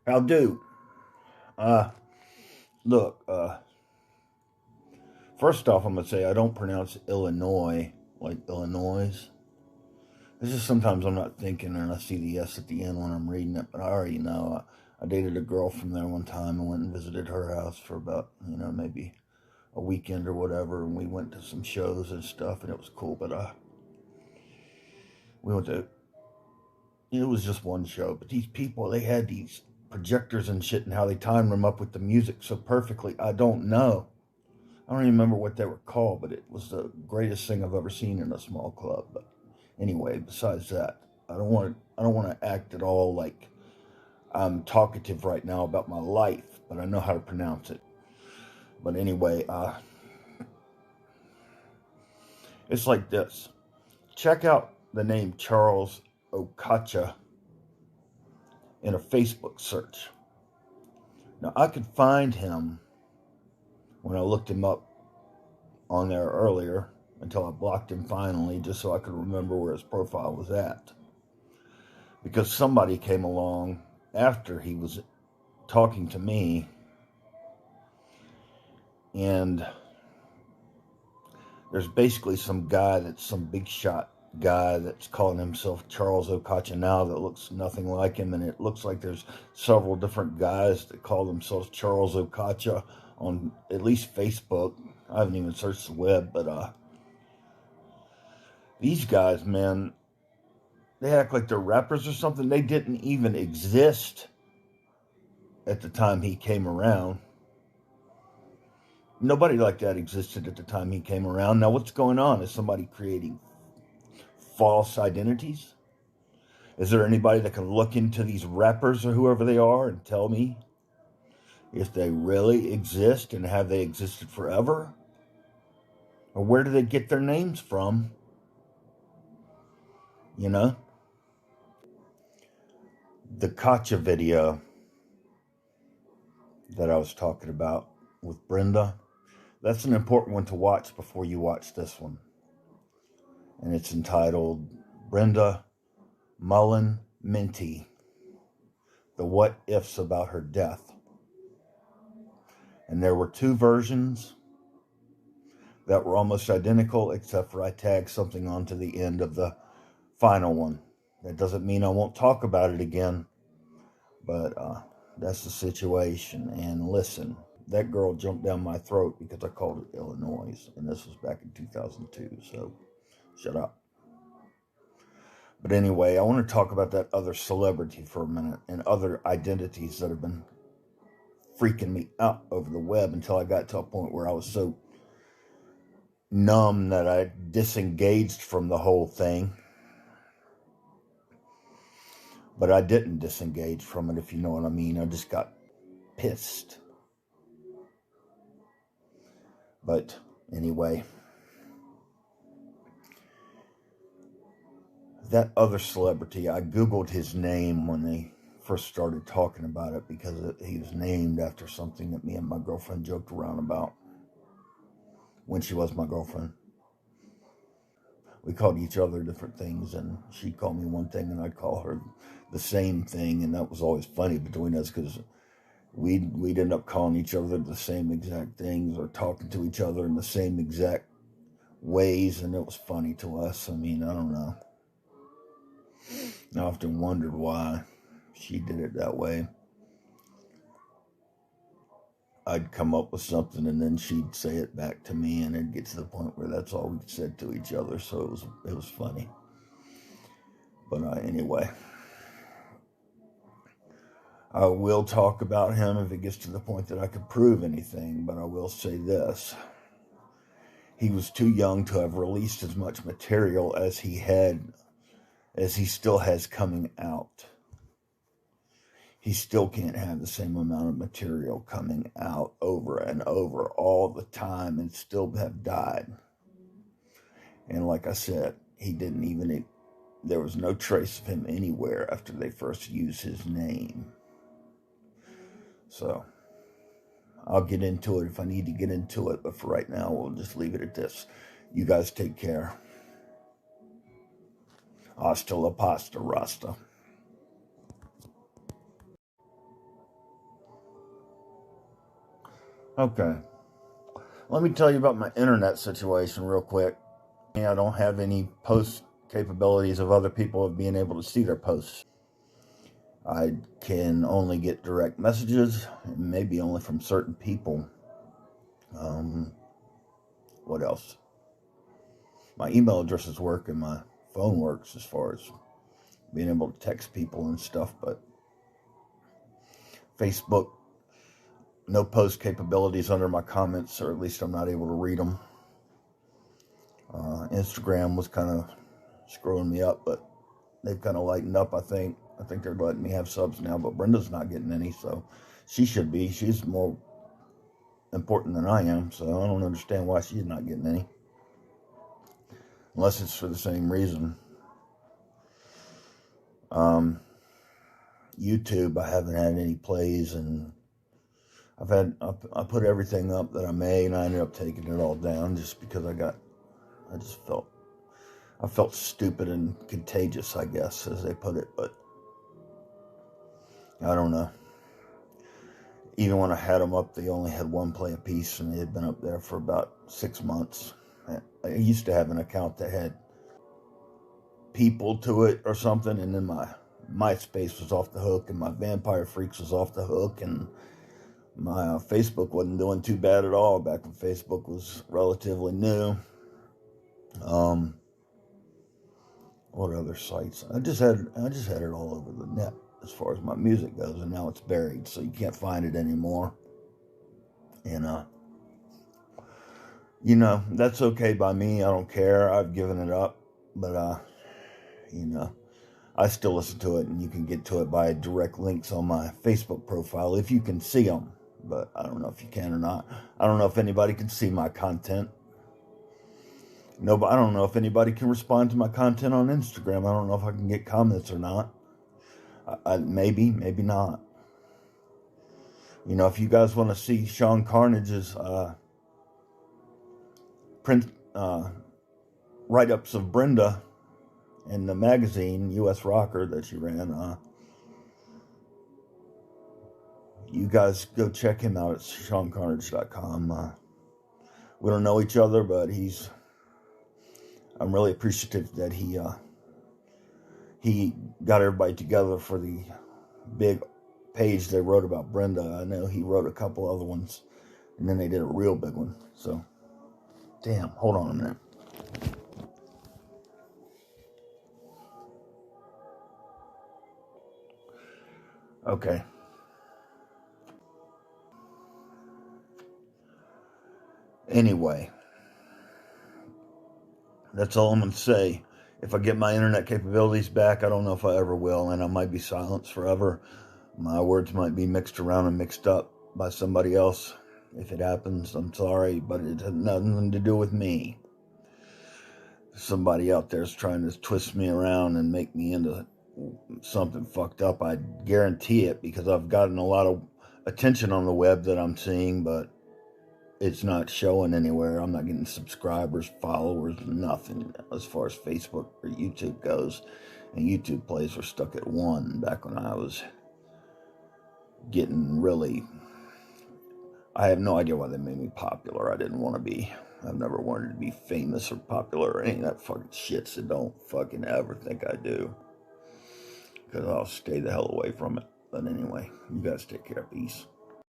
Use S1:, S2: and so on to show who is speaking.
S1: How do? Uh, Look, first off, I'm going to say I don't pronounce Illinois like Illinois. It's just sometimes I'm not thinking and I see the S at the end when I'm reading it, but I already know. I dated a girl from there one time and went and visited her house for about, maybe a weekend or whatever, and we went to some shows and stuff, and it was cool, but we went to, it was just one show, but these people, they had these projectors and shit and how they timed them up with the music so perfectly. I don't know. I don't even remember what they were called, but it was the greatest thing I've ever seen in a small club. But anyway, besides that, I don't want to act at all like I'm talkative right now about my life, but I know how to pronounce it. But anyway, it's like this. Check out the name Charles Okacha in a Facebook search. Now, I could find him when I looked him up on there earlier until I blocked him finally, just so I could remember where his profile was at. Because somebody came along after he was talking to me, and there's basically some guy that's some big shot guy that's calling himself Charles Okacha now that looks nothing like him, and it looks like there's several different guys that call themselves Charles Okacha on at least Facebook. I haven't even searched the web, but these guys, man, they act like they're rappers or something. They didn't even exist at the time he came around. Nobody like that existed at the time he came around. Now, what's going on? Is somebody creating false identities? Is there anybody that can look into these rappers or whoever they are and tell me if they really exist and have they existed forever? Or where do they get their names from? You know? The Kacha video that I was talking about with Brenda, that's an important one to watch before you watch this one. And it's entitled Brenda, MULLEN, MINTIE, the what ifs about her death. And there were two versions that were almost identical, except for I tagged something onto the end of the final one. That doesn't mean I won't talk about it again, but that's the situation. And listen, that girl jumped down my throat because I called it Illinois, and this was back in 2002, so shut up. But anyway, I want to talk about that other celebrity for a minute and other identities that have been freaking me out over the web until I got to a point where I was so numb that I disengaged from the whole thing. But I didn't disengage from it, if you know what I mean. I just got pissed. But anyway, that other celebrity, I Googled his name when they first started talking about it because he was named after something that me and my girlfriend joked around about when she was my girlfriend. We called each other different things, and she'd call me one thing and I'd call her the same thing, and that was always funny between us because we'd end up calling each other the same exact things or talking to each other in the same exact ways, and it was funny to us. I mean, I don't know. I often wondered why she did it that way. I'd come up with something and then she'd say it back to me, and it'd get to the point where that's all we said to each other, so it was funny. But anyway, I will talk about him if it gets to the point that I could prove anything, but I will say this. He was too young to have released as much material as he still has coming out. He still can't have the same amount of material coming out over and over all the time and still have died. And like I said, there was no trace of him anywhere after they first used his name. So, I'll get into it if I need to get into it, but for right now, we'll just leave it at this. You guys take care. Hasta la pasta, Rasta. Okay. Let me tell you about my internet situation real quick. I don't have any post capabilities of other people of being able to see their posts. I can only get direct messages, maybe only from certain people. What else? My email addresses work and my phone works as far as being able to text people and stuff, but Facebook, no post capabilities under my comments, or at least I'm not able to read them. Instagram was kind of screwing me up, but they've kind of lightened up, I think. I think they're letting me have subs now, but Brenda's not getting any, so she should be. She's more important than I am, so I don't understand why she's not getting any. Unless it's for the same reason. YouTube, I haven't had any plays, and I put everything up that I made, and I ended up taking it all down just because I felt stupid and contagious, I guess, as they put it, but I don't know. Even when I had them up, they only had one play apiece, and they had been up there for about 6 months. I used to have an account that had people to it or something, and then my MySpace was off the hook, and my Vampire Freaks was off the hook, and my Facebook wasn't doing too bad at all back when Facebook was relatively new. What other sites? I just had it all over the net as far as my music goes, and now it's buried, so you can't find it anymore. And that's okay by me. I don't care. I've given it up, but I still listen to it, and you can get to it by direct links on my Facebook profile if you can see them. But I don't know if you can or not. I don't know if anybody can see my content. No, but I don't know if anybody can respond to my content on Instagram. I don't know if I can get comments or not. Maybe not. If you guys want to see Sean Carnage's print write-ups of Brenda in the magazine, US Rocker, that she ran, you guys go check him out at SeanCarnage.com. We don't know each other, but I'm really appreciative that he got everybody together for the big page they wrote about Brenda. I know he wrote a couple other ones, and then they did a real big one. So, damn, hold on a minute. Okay. Anyway, that's all I'm going to say. If I get my internet capabilities back, I don't know if I ever will, and I might be silenced forever. My words might be mixed around and mixed up by somebody else. If it happens, I'm sorry, but it has nothing to do with me. Somebody out there is trying to twist me around and make me into something fucked up. I guarantee it, because I've gotten a lot of attention on the web that I'm seeing, but it's not showing anywhere. I'm not getting subscribers, followers, nothing as far as Facebook or YouTube goes. And YouTube plays were stuck at 1 back when I was getting really... I have no idea why they made me popular. I didn't want to be. I've never wanted to be famous or popular or any of that fucking shit, so don't fucking ever think I do. Because I'll stay the hell away from it. But anyway, you guys take care. Peace.